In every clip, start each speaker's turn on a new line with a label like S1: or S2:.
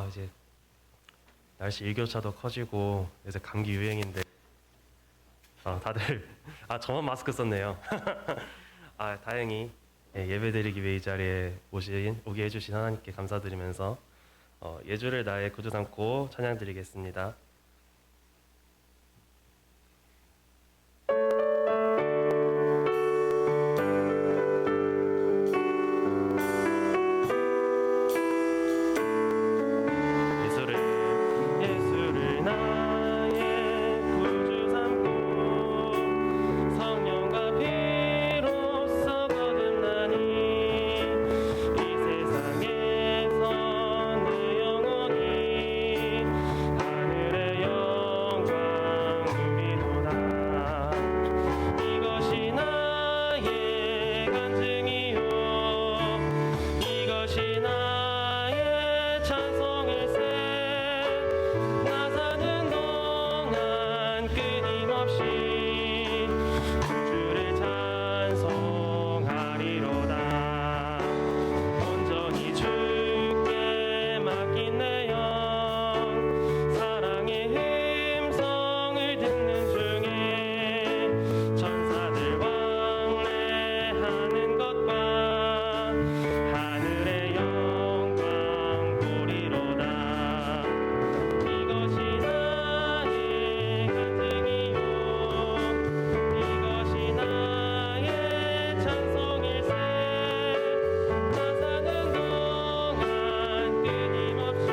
S1: 이제 날씨 일교차도 커지고 요새 감기 유행인데 다들 저만 마스크 썼네요. 다행히 예배드리기 위해 이 자리에 오게 해주신 하나님께 감사드리면서 예주를 나의 구주 삼고 찬양드리겠습니다. 예수를 나의 구주 삼고 성령과 피로써 거듭나니 이 세상에서 내 영혼이 하늘의 영광 누리도다. 이것이 나의 간증이요 이것이 나의 찬송일세. 나 사는 동안 끊임없이 주를 찬송하리로다. 온전히 주께 맡긴 내 영 사랑의 음성을 듣는 중에 천사들 왕래하는 것과 하늘의 영광 보리로다. 이것이 나의 간증이요 이것이 나의 찬송일세. 나 사는 동안 끊임없이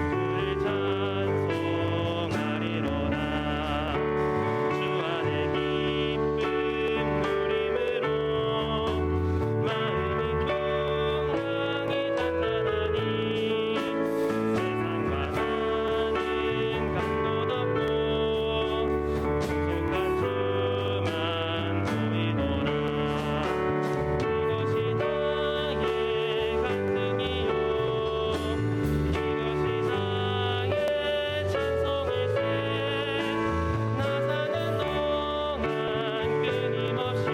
S1: 주를 찬송하리로다. 주 안에 기쁨 누림으로 마음이 풍랑이 잔잔하니 세상과 나는 감도 없고 익숙한 주만 보이도다. 이것이 나의 간증이요 이것이 나의 찬송일세. 나 사는 동안 끊임없이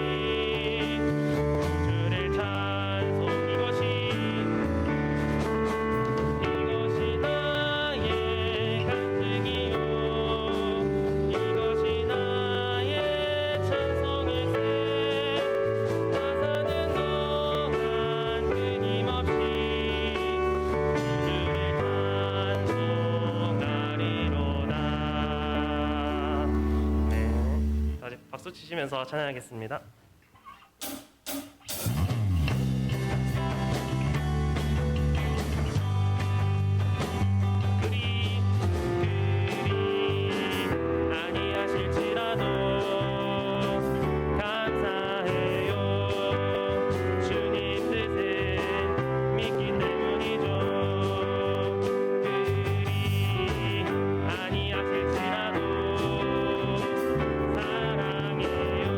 S1: 주를 찬송. 이것이 나의 간증이요 이것이 나의 찬송일세. 나 사는 동안 끊임없이 주를 찬송하리로다. 네, 다시 박수 치시면서 찬양하겠습니다. 그리 아니하실지라도 감사해요. 주님 뜻을 믿기 때문이죠. 그리 아니하실지라도 사랑해요.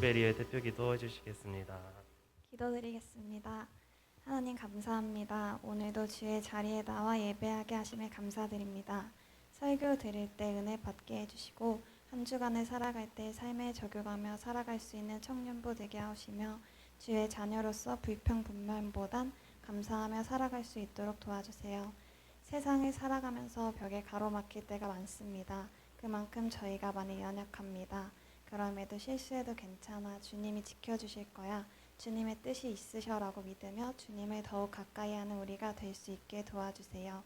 S1: 블루베리의 대표 기도해 주시겠습니다.
S2: 기도드리겠습니다. 하나님 감사합니다. 오늘도 주의 자리에 나와 예배하게 하심에 감사드립니다. 설교 드릴 때 은혜 받게 해주시고 한 주간을 살아갈 때 삶에 적용하며 살아갈 수 있는 청년부 되게 하시며 주의 자녀로서 불평불만보단 감사하며 살아갈 수 있도록 도와주세요. 세상을 살아가면서 벽에 가로막힐 때가 많습니다. 그만큼 저희가 많이 연약합니다. 그럼에도 실수해도 괜찮아. 주님이 지켜주실 거야. 주님의 뜻이 있으셔라고 믿으며 주님을 더욱 가까이 하는 우리가 될 수 있게 도와주세요.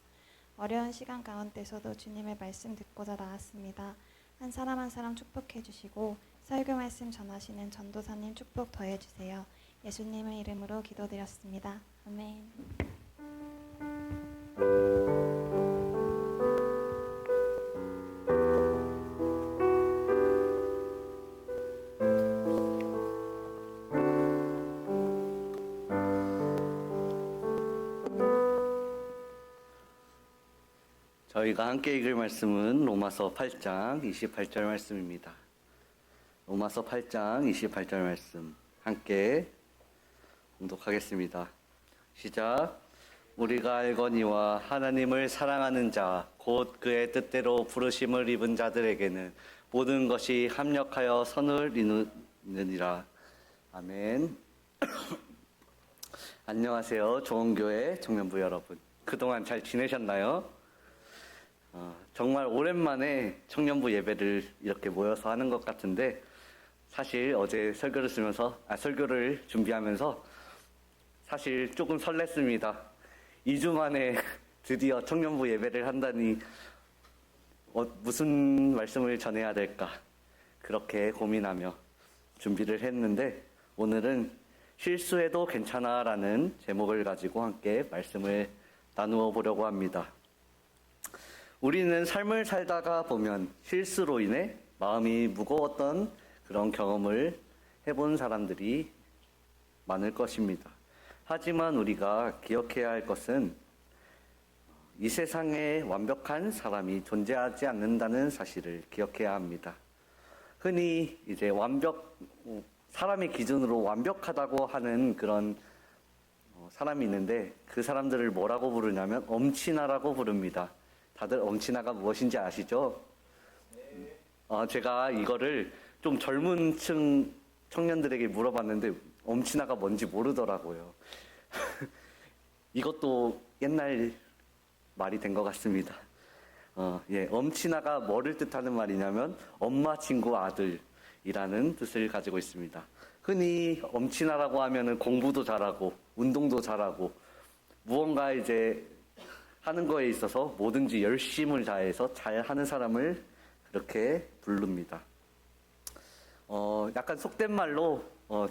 S2: 어려운 시간 가운데서도 주님의 말씀 듣고자 나왔습니다. 한 사람 한 사람 축복해 주시고 설교 말씀 전하시는 전도사님 축복 더해 주세요. 예수님의 이름으로 기도드렸습니다. 아멘.
S3: 저희가 함께 읽을 말씀은 로마서 8장 28절 말씀입니다. 로마서 8장 28절 말씀 함께 봉독하겠습니다. 시작. 우리가 알거니와 하나님을 사랑하는 자, 곧 그의 뜻대로 부르심을 입은 자들에게는 모든 것이 합력하여 선을 이루느니라. 아멘. 안녕하세요. 좋은교회 청년부 여러분. 그동안 잘 지내셨나요? 정말 오랜만에 청년부 예배를 이렇게 모여서 하는 것 같은데, 사실 어제 설교를 준비하면서 사실 조금 설렜습니다. 2주 만에 드디어 청년부 예배를 한다니 무슨 말씀을 전해야 될까 그렇게 고민하며 준비를 했는데, 오늘은 실수해도 괜찮아 라는 제목을 가지고 함께 말씀을 나누어 보려고 합니다. 우리는 삶을 살다가 보면 실수로 인해 마음이 무거웠던 그런 경험을 해본 사람들이 많을 것입니다. 하지만 우리가 기억해야 할 것은 이 세상에 완벽한 사람이 존재하지 않는다는 사실을 기억해야 합니다. 흔히 이제 사람의 기준으로 완벽하다고 하는 그런 사람이 있는데, 그 사람들을 뭐라고 부르냐면 엄친아라고 부릅니다. 다들 엄친아가 무엇인지 아시죠? 제가 이거를 좀 젊은 층 청년들에게 물어봤는데 엄친아가 뭔지 모르더라고요. 이것도 옛날 말이 된 것 같습니다. 엄친아가 뭐를 뜻하는 말이냐면 엄마 친구 아들이라는 뜻을 가지고 있습니다. 흔히 엄친아라고 하면은 공부도 잘하고 운동도 잘하고 무언가 이제 하는 거에 있어서 뭐든지 열심을 다해서 잘하는 사람을 그렇게 부릅니다. 약간 속된 말로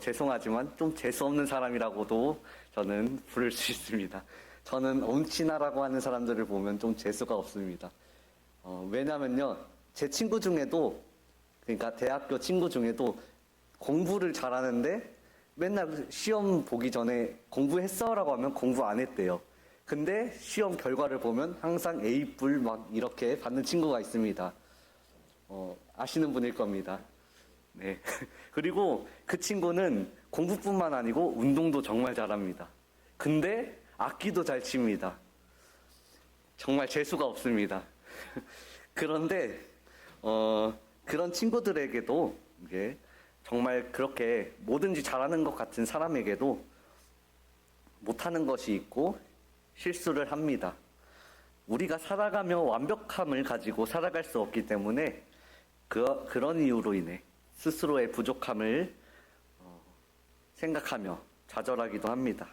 S3: 죄송하지만 좀 재수없는 사람이라고도 저는 부를 수 있습니다. 저는 엄친아라고 하는 사람들을 보면 좀 재수가 없습니다. 왜냐면요, 제 친구 중에도, 그러니까 대학교 친구 중에도 공부를 잘하는데 맨날 시험 보기 전에 공부했어? 라고 하면 공부 안 했대요. 근데 시험 결과를 보면 항상 A뿔 막 이렇게 받는 친구가 있습니다. 아시는 분일 겁니다. 네. 그리고 그 친구는 공부뿐만 아니고 운동도 정말 잘합니다. 근데 악기도 잘 칩니다. 정말 재수가 없습니다. 그런데 그런 친구들에게도 이게 정말 그렇게 뭐든지 잘하는 것 같은 사람에게도 못하는 것이 있고 실수를 합니다. 우리가 살아가며 완벽함을 가지고 살아갈 수 없기 때문에 그런 이유로 인해 스스로의 부족함을 생각하며 좌절하기도 합니다.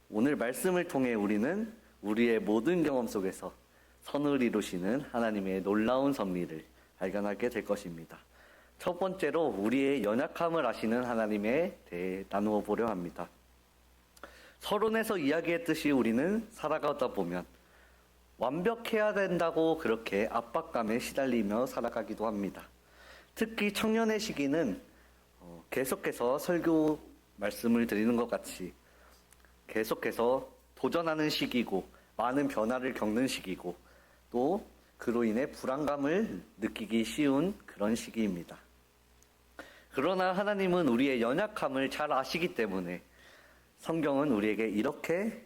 S3: 오늘 말씀을 통해 우리는 우리의 모든 경험 속에서 선을 이루시는 하나님의 놀라운 섭리를 발견하게 될 것입니다. 첫 번째로 우리의 연약함을 아시는 하나님에 대해 나누어 보려 합니다. 서론에서 이야기했듯이 우리는 살아가다 보면 완벽해야 된다고 그렇게 압박감에 시달리며 살아가기도 합니다. 특히 청년의 시기는 계속해서 설교 말씀을 드리는 것 같이 계속해서 도전하는 시기고 많은 변화를 겪는 시기고 또 그로 인해 불안감을 느끼기 쉬운 그런 시기입니다. 그러나 하나님은 우리의 연약함을 잘 아시기 때문에 성경은 우리에게 이렇게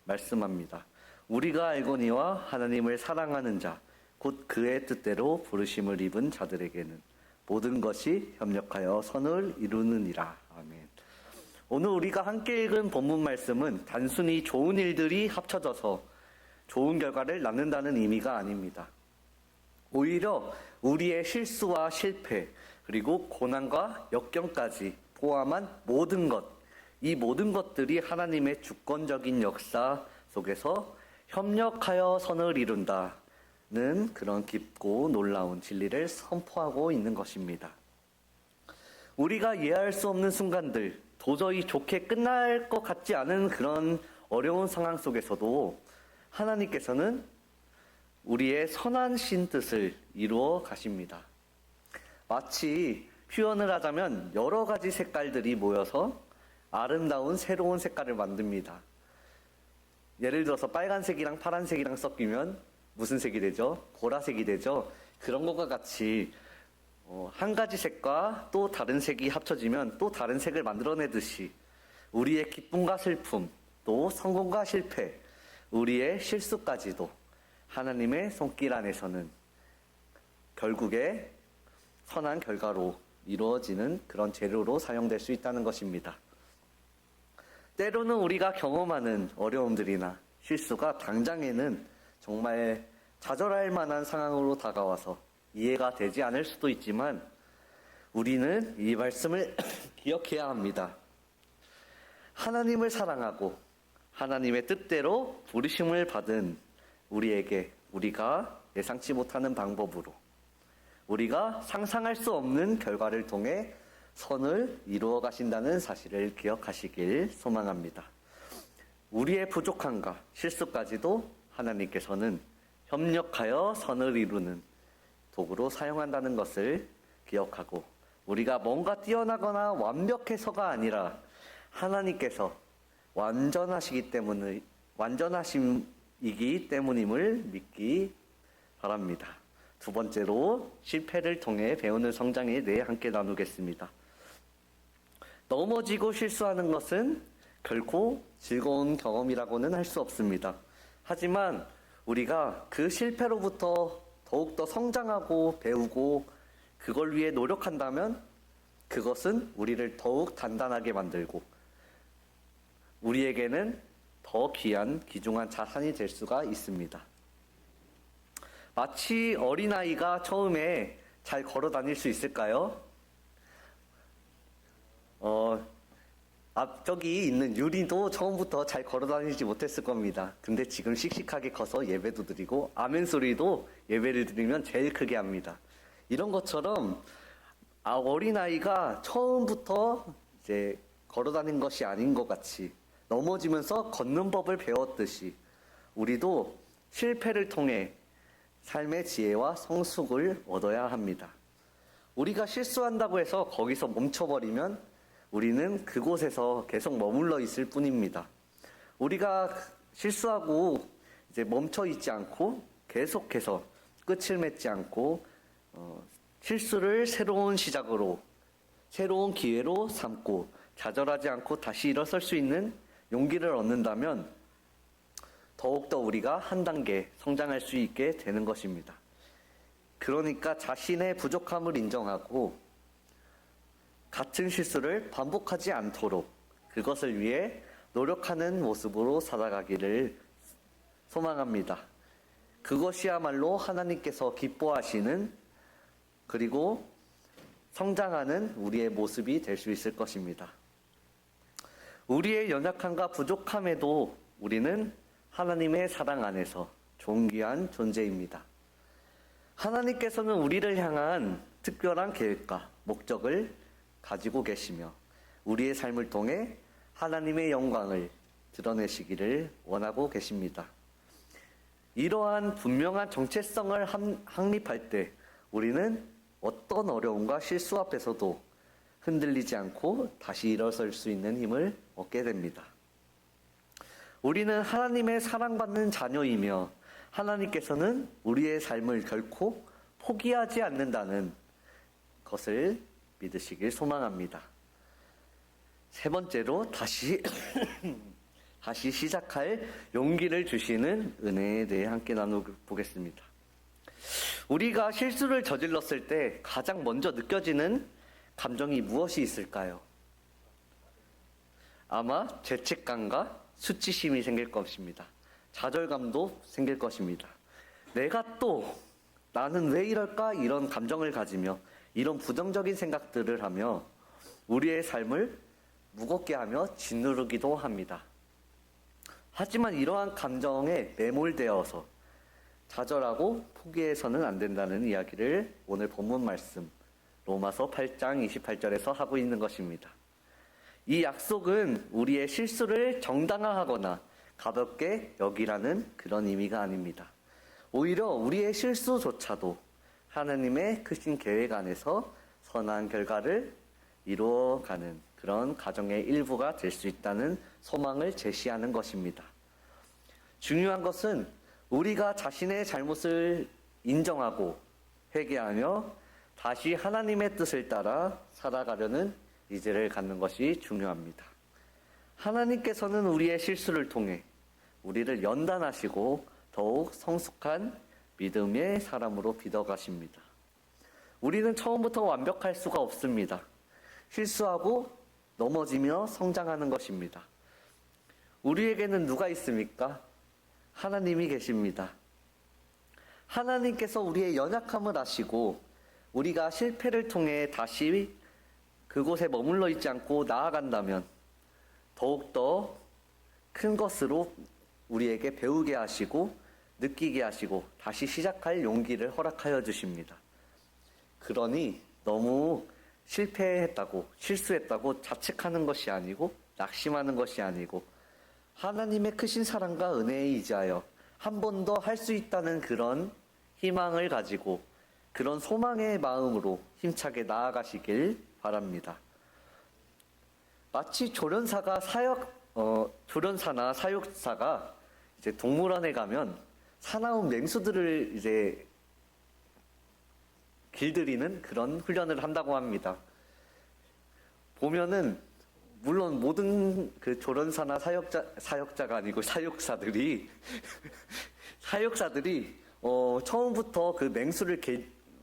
S3: 말씀합니다. 우리가 알거니와 하나님을 사랑하는 자, 곧 그의 뜻대로 부르심을 입은 자들에게는 모든 것이 협력하여 선을 이루느니라. 아멘. 오늘 우리가 함께 읽은 본문 말씀은 단순히 좋은 일들이 합쳐져서 좋은 결과를 낳는다는 의미가 아닙니다. 오히려 우리의 실수와 실패, 그리고 고난과 역경까지 포함한 모든 것, 이 모든 것들이 하나님의 주권적인 역사 속에서 협력하여 선을 이룬다는 그런 깊고 놀라운 진리를 선포하고 있는 것입니다. 우리가 이해할 수 없는 순간들, 도저히 좋게 끝날 것 같지 않은 그런 어려운 상황 속에서도 하나님께서는 우리의 선하신 뜻을 이루어 가십니다. 마치 표현을 하자면 여러 가지 색깔들이 모여서 아름다운 새로운 색깔을 만듭니다. 예를 들어서 빨간색이랑 파란색이랑 섞이면 무슨 색이 되죠? 보라색이 되죠? 그런 것과 같이 한 가지 색과 또 다른 색이 합쳐지면 또 다른 색을 만들어내듯이 우리의 기쁨과 슬픔, 또 성공과 실패, 우리의 실수까지도 하나님의 손길 안에서는 결국에 선한 결과로 이루어지는 그런 재료로 사용될 수 있다는 것입니다. 때로는 우리가 경험하는 어려움들이나 실수가 당장에는 정말 좌절할 만한 상황으로 다가와서 이해가 되지 않을 수도 있지만 우리는 이 말씀을 기억해야 합니다. 하나님을 사랑하고 하나님의 뜻대로 부르심을 받은 우리에게 우리가 예상치 못하는 방법으로 우리가 상상할 수 없는 결과를 통해 선을 이루어 가신다는 사실을 기억하시길 소망합니다. 우리의 부족함과 실수까지도 하나님께서는 협력하여 선을 이루는 도구로 사용한다는 것을 기억하고 우리가 뭔가 뛰어나거나 완벽해서가 아니라 하나님께서 완전하시기 때문에 완전하심이기 때문임을 믿기 바랍니다. 두 번째로 실패를 통해 배우는 성장에 대해 함께 나누겠습니다. 넘어지고 실수하는 것은 결코 즐거운 경험이라고는 할 수 없습니다. 하지만 우리가 그 실패로부터 더욱더 성장하고 배우고 그걸 위해 노력한다면 그것은 우리를 더욱 단단하게 만들고 우리에게는 더 귀한 귀중한 자산이 될 수가 있습니다. 마치 어린아이가 처음에 잘 걸어 다닐 수 있을까요? 앞쪽이 있는 유리도 처음부터 잘 걸어 다니지 못했을 겁니다. 근데 지금 씩씩하게 커서 예배도 드리고 아멘 소리도 예배를 드리면 제일 크게 합니다. 이런 것처럼 어린아이가 처음부터 이제 걸어 다닌 것이 아닌 것 같이 넘어지면서 걷는 법을 배웠듯이 우리도 실패를 통해 삶의 지혜와 성숙을 얻어야 합니다. 우리가 실수한다고 해서 거기서 멈춰버리면 우리는 그곳에서 계속 머물러 있을 뿐입니다. 우리가 실수하고 이제 멈춰 있지 않고 계속해서 끝을 맺지 않고 실수를 새로운 시작으로 새로운 기회로 삼고 좌절하지 않고 다시 일어설 수 있는 용기를 얻는다면 더욱더 우리가 한 단계 성장할 수 있게 되는 것입니다. 그러니까 자신의 부족함을 인정하고 같은 실수를 반복하지 않도록 그것을 위해 노력하는 모습으로 살아가기를 소망합니다. 그것이야말로 하나님께서 기뻐하시는 그리고 성장하는 우리의 모습이 될 수 있을 것입니다. 우리의 연약함과 부족함에도 우리는 하나님의 사랑 안에서 존귀한 존재입니다. 하나님께서는 우리를 향한 특별한 계획과 목적을 가지고 계시며 우리의 삶을 통해 하나님의 영광을 드러내시기를 원하고 계십니다. 이러한 분명한 정체성을 확립할 때 우리는 어떤 어려움과 실수 앞에서도 흔들리지 않고 다시 일어설 수 있는 힘을 얻게 됩니다. 우리는 하나님의 사랑받는 자녀이며 하나님께서는 우리의 삶을 결코 포기하지 않는다는 것을 믿으시길 소망합니다. 세 번째로 다시 시작할 용기를 주시는 은혜에 대해 함께 나눠보겠습니다. 우리가 실수를 저질렀을 때 가장 먼저 느껴지는 감정이 무엇이 있을까요? 아마 죄책감과 수치심이 생길 것입니다. 좌절감도 생길 것입니다. 나는 왜 이럴까? 이런 감정을 가지며 이런 부정적인 생각들을 하며 우리의 삶을 무겁게 하며 짓누르기도 합니다. 하지만 이러한 감정에 매몰되어서 좌절하고 포기해서는 안 된다는 이야기를 오늘 본문 말씀 로마서 8장 28절에서 하고 있는 것입니다. 이 약속은 우리의 실수를 정당화하거나 가볍게 여기라는 그런 의미가 아닙니다. 오히려 우리의 실수조차도 하나님의 크신 계획 안에서 선한 결과를 이루어가는 그런 가정의 일부가 될 수 있다는 소망을 제시하는 것입니다. 중요한 것은 우리가 자신의 잘못을 인정하고 회개하며 다시 하나님의 뜻을 따라 살아가려는 의지를 갖는 것이 중요합니다. 하나님께서는 우리의 실수를 통해 우리를 연단하시고 더욱 성숙한 믿음의 사람으로 빚어가십니다. 우리는 처음부터 완벽할 수가 없습니다. 실수하고 넘어지며 성장하는 것입니다. 우리에게는 누가 있습니까? 하나님이 계십니다. 하나님께서 우리의 연약함을 아시고 우리가 실패를 통해 다시 그곳에 머물러 있지 않고 나아간다면 더욱더 큰 것으로 우리에게 배우게 하시고 느끼게 하시고 다시 시작할 용기를 허락하여 주십니다. 그러니 너무 실패했다고 실수했다고 자책하는 것이 아니고 낙심하는 것이 아니고 하나님의 크신 사랑과 은혜에 의지하여 한 번 더 할 수 있다는 그런 희망을 가지고 그런 소망의 마음으로 힘차게 나아가시길 바랍니다. 마치 조련사나 사육사가 이제 동물원에 가면 사나운 맹수들을 이제 길들이는 그런 훈련을 한다고 합니다. 보면은 물론 모든 그 조련사나 사육자가 아니고 사육사들이 처음부터 그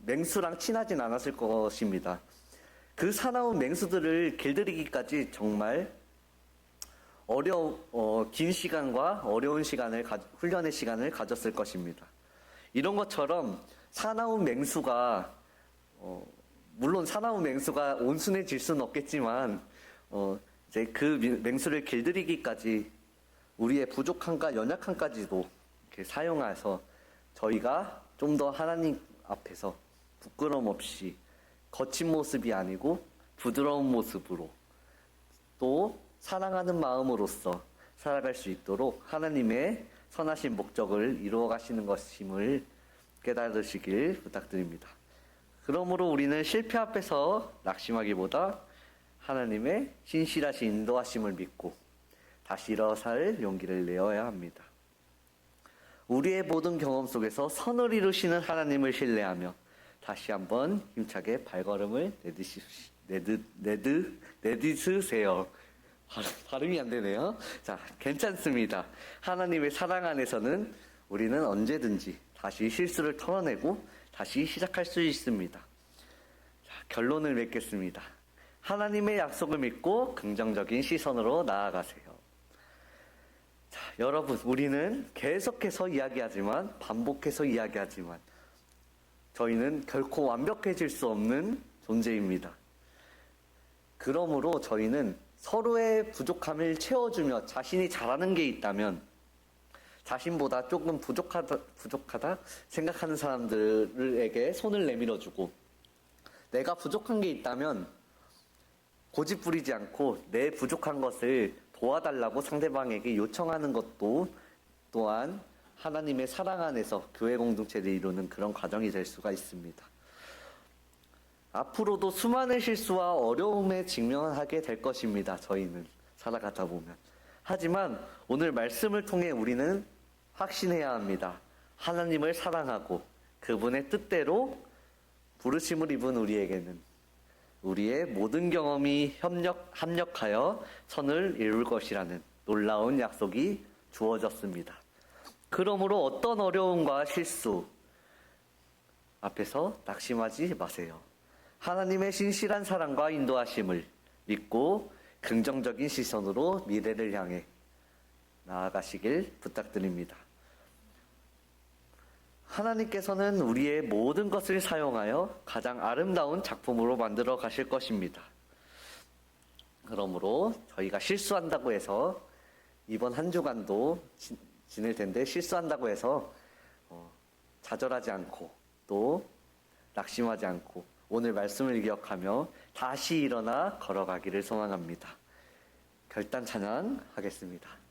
S3: 맹수랑 친하진 않았을 것입니다. 그 사나운 맹수들을 길들이기까지 정말 긴 시간과 어려운 훈련의 시간을 가졌을 것입니다. 이런 것처럼 사나운 맹수가 물론 사나운 맹수가 온순해질 수는 없겠지만 이제 그 맹수를 길들이기까지 우리의 부족함과 연약함까지도 이렇게 사용해서 저희가 좀 더 하나님 앞에서 부끄러움 없이 거친 모습이 아니고 부드러운 모습으로 또 사랑하는 마음으로서 살아갈 수 있도록 하나님의 선하신 목적을 이루어 가시는 것임을 깨달으시길 부탁드립니다. 그러므로 우리는 실패 앞에서 낙심하기보다 하나님의 신실하신 인도하심을 믿고 다시 일어설 용기를 내어야 합니다. 우리의 모든 경험 속에서 선을 이루시는 하나님을 신뢰하며 다시 한번 힘차게 발걸음을 내딛으세요. 발음이 안 되네요. 자, 괜찮습니다. 하나님의 사랑 안에서는 우리는 언제든지 다시 실수를 털어내고 다시 시작할 수 있습니다. 자, 결론을 맺겠습니다. 하나님의 약속을 믿고 긍정적인 시선으로 나아가세요. 자, 여러분, 우리는 계속해서 이야기하지만 반복해서 이야기하지만 저희는 결코 완벽해질 수 없는 존재입니다. 그러므로 저희는 서로의 부족함을 채워주며 자신이 잘하는 게 있다면 자신보다 조금 부족하다 생각하는 사람들에게 손을 내밀어주고 내가 부족한 게 있다면 고집 부리지 않고 내 부족한 것을 도와달라고 상대방에게 요청하는 것도 또한 하나님의 사랑 안에서 교회 공동체를 이루는 그런 과정이 될 수가 있습니다. 앞으로도 수많은 실수와 어려움에 직면하게 될 것입니다. 저희는 살아가다 보면. 하지만 오늘 말씀을 통해 우리는 확신해야 합니다. 하나님을 사랑하고 그분의 뜻대로 부르심을 입은 우리에게는 우리의 모든 경험이 합력하여 선을 이룰 것이라는 놀라운 약속이 주어졌습니다. 그러므로 어떤 어려움과 실수 앞에서 낙심하지 마세요. 하나님의 신실한 사랑과 인도하심을 믿고 긍정적인 시선으로 미래를 향해 나아가시길 부탁드립니다. 하나님께서는 우리의 모든 것을 사용하여 가장 아름다운 작품으로 만들어 가실 것입니다. 그러므로 저희가 실수한다고 해서 이번 한 주간도 지낼 텐데 실수한다고 해서 좌절하지 않고 또 낙심하지 않고 오늘 말씀을 기억하며 다시 일어나 걸어가기를 소망합니다. 결단 찬양하겠습니다.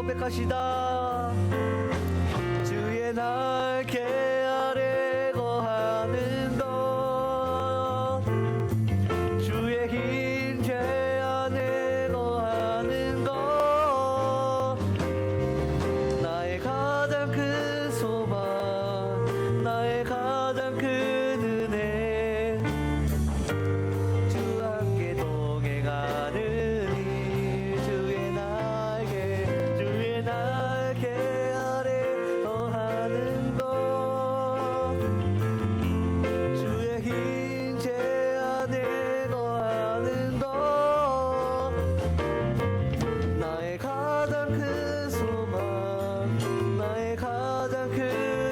S3: 고백하시다. 주의 날개 아래 거하는 것, 주의 흰 제 안에 거하는 것, 나의 가장 큰 소망, 나의 가장 큰 은혜, 주와 함께 동행하느니 주의 날개 아래 거하는 것, 주의 흰 제 안에 거하는 것, 나의 가장 큰 소망, 나의 가장 큰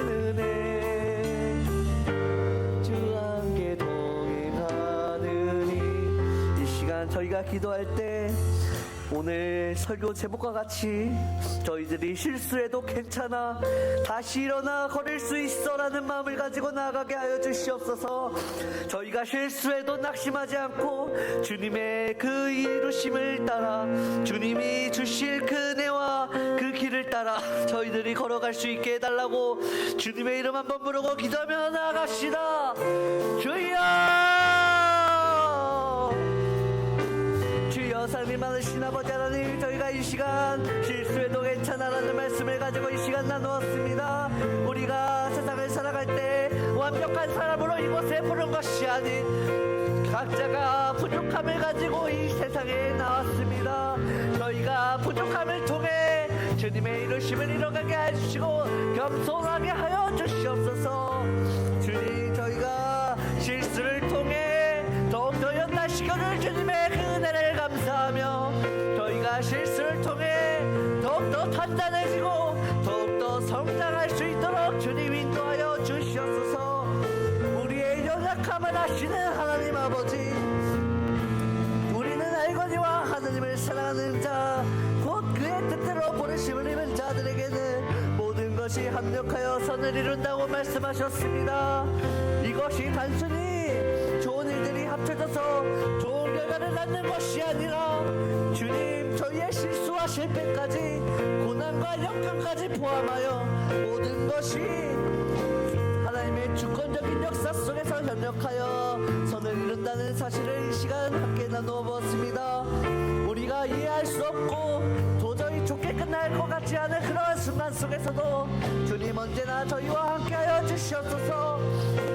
S3: 은혜, 주와 함께 동행하느니. 이 시간 저희가 기도할 때 오늘 설교 제목과 같이 저희들이 실수해도 괜찮아, 다시 일어나 걸을 수 있어 라는 마음을 가지고 나아가게 하여 주시옵소서. 저희가 실수해도 낙심하지 않고 주님의 그 이루심을 따라, 주님이 주실 그 은혜와 그 길을 따라 저희들이 걸어갈 수 있게 해달라고 주님의 이름 한번 부르고 기도하며 나아갑시다. 주여, 주여. 삶이 많으신 아버지 하나님, 저희가 이 시간 실수해도 괜찮아라는 말씀을 가지고 이 시간 나누었습니다. 우리가 세상을 살아갈 때 완벽한 사람으로 이곳에 부른 것이 아닌 각자가 부족함을 가지고 이 세상에 나왔습니다. 저희가 부족함을 통해 주님의 이루심을 이뤄가게 해주시고 겸손하게 하여 주시옵소서. 주님, 저희가 실수를 통해 더욱더 연단시켜줄 주님의 그 은혜를 감사하며, 저희가 실수를 통해 더욱더 단단해지고 더욱더 성장할 수 있도록 주님 인도하여 주시옵소서. 우리의 연약함을 아시는 하나님 아버지, 우리는 알거니와 하나님을 사랑하는 자, 곧 그의 뜻대로 부르심을 입은 자들에게는 모든 것이 합력하여 선을 이룬다고 말씀하셨습니다. 이것이 단순히 좋은 일들이 합쳐져서 좋은 결과를 낳는 것이 아니라 주님, 저희의 실수와 실패까지, 고난과 역경까지 포함하여 모든 것이 하나님의 주권적인 역사 속에서 협력하여 선을 이룬다는 사실을 이 시간 함께 나누어 보았습니다. 우리가 이해할 수 없고 도저히 좋게 끝날 것 같지 않은 그러한 순간 속에서도 주님 언제나 저희와 함께하여 주시옵소서.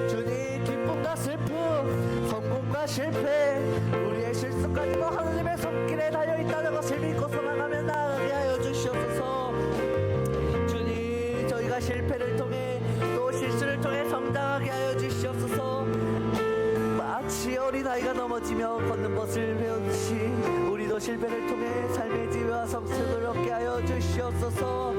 S3: 주님, 기쁨과 슬픔, 성공과 실패, 우리의 실수까지도 하나님의 손길에 달려있다는 것을 믿고서 나가며 나아가게 하여 주시옵소서. 주님, 저희가 실패를 통해 또 실수를 통해 성장하게 하여 주시옵소서. 마치 어린아이가 넘어지며 걷는 것을 배우듯이 우리도 실패를 통해 삶의 지혜와 성숙을 얻게 하여 주시옵소서.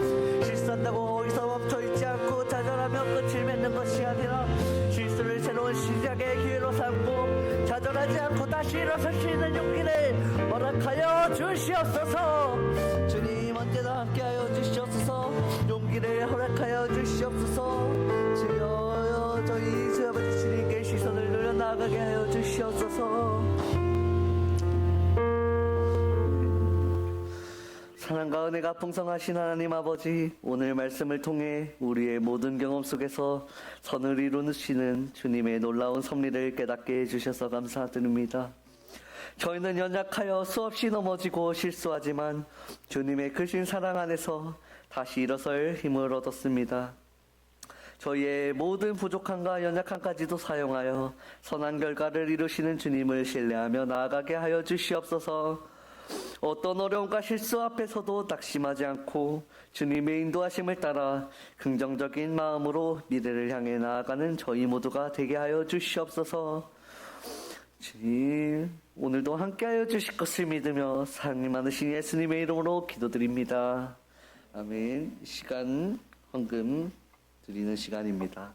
S3: 실수한다고 거기서 멈춰있지 않고 좌절하며 끝을 맺는 것이 아니라 실수를 새로운 시작의 기회로 삼고 좌절하지 않고 다시 일어설 수 있는 용기를 허락하여 주시옵소서. 주님, 언제나 함께하여 주시옵소서. 용기를 허락하여 주시옵소서. 주여, 저희 주 아버지 주님께 시선을 돌려 나아가게 하여 주시옵소서. 사랑과 은혜가 풍성하신 하나님 아버지, 오늘 말씀을 통해 우리의 모든 경험 속에서 선을 이루시는 주님의 놀라운 섭리를 깨닫게 해주셔서 감사드립니다. 저희는 연약하여 수없이 넘어지고 실수하지만 주님의 크신 사랑 안에서 다시 일어설 힘을 얻었습니다. 저희의 모든 부족함과 연약함까지도 사용하여 선한 결과를 이루시는 주님을 신뢰하며 나아가게 하여 주시옵소서. 어떤 어려움과 실수 앞에서도 낙심하지 않고 주님의 인도하심을 따라 긍정적인 마음으로 미래를 향해 나아가는 저희 모두가 되게 하여 주시옵소서. 주님, 오늘도 함께하여 주실 것을 믿으며 사랑이 많으신 예수님의 이름으로 기도드립니다. 아멘. 이 시간 헌금 드리는 시간입니다.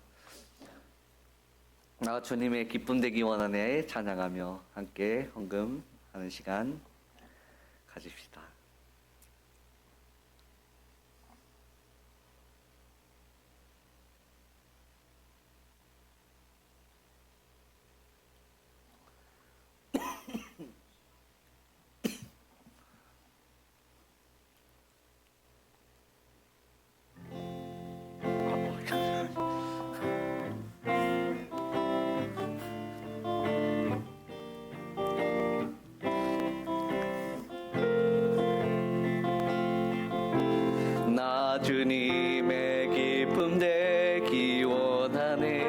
S3: 주님의 기쁨 되기 원하네 찬양하며 함께 헌금하는 시간 가집시다. 주님의 기쁨 되기 원하네.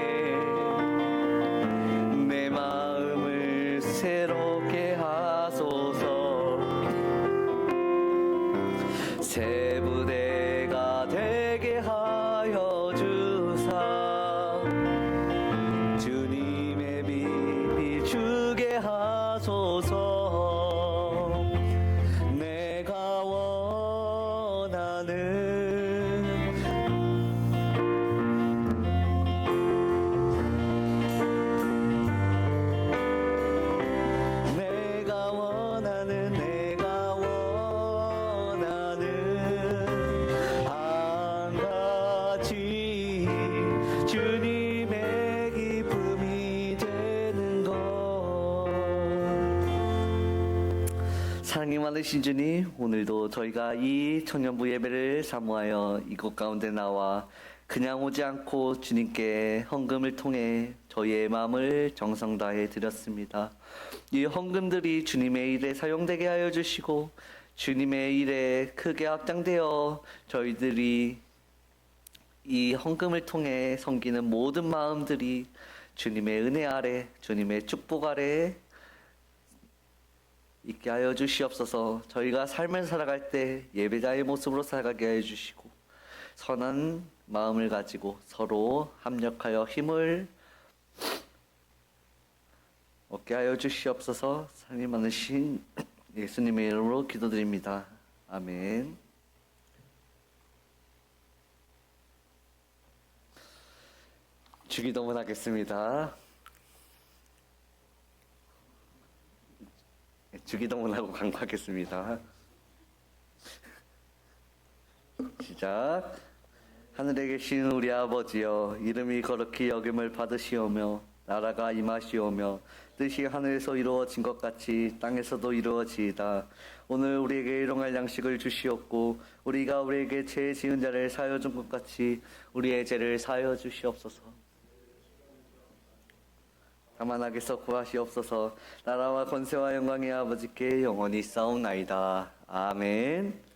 S3: 내 마음을 새롭게 하소서. 새 부대가 되게 하여 주사. 주님의 빛 비추게 하소서. 내가 원하는 한 가지 주님의 기쁨이 되는 것. 사랑이 많으신 주님, 오늘도 저희가 이 청년부 예배를 사모하여 이곳 가운데 나와 그냥 오지 않고 주님께 헌금을 통해 저희의 마음을 정성 다해 드렸습니다. 이 헌금들이 주님의 일에 사용되게 하여 주시고 주님의 일에 크게 확장되어 저희들이 이 헌금을 통해 섬기는 모든 마음들이 주님의 은혜 아래, 주님의 축복 아래 있게 하여 주시옵소서. 저희가 삶을 살아갈 때 예배자의 모습으로 살아가게 하여 주시고 선한 마음을 가지고 서로 합력하여 힘을 얻게 하여 주시옵소서. 사랑이 많으신 예수님의 이름으로 기도드립니다. 아멘. 주기도문 하겠습니다. 주기도문하고 간구하겠습니다. 시작. 하늘에 계신 우리 아버지여, 이름이 거룩히 여김을 받으시오며 나라가 임하시오며 뜻이 하늘에서 이루어진 것 같이 땅에서도 이루어지이다. 오늘 우리에게 일용할 양식을 주시옵고 우리가 우리에게 죄 지은 자를 사하여 준 것 같이 우리의 죄를 사하여 주시옵소서. 다만하게서 구하시옵소서. 나라와 권세와 영광이 아버지께 영원히 싸움나이다. 아멘.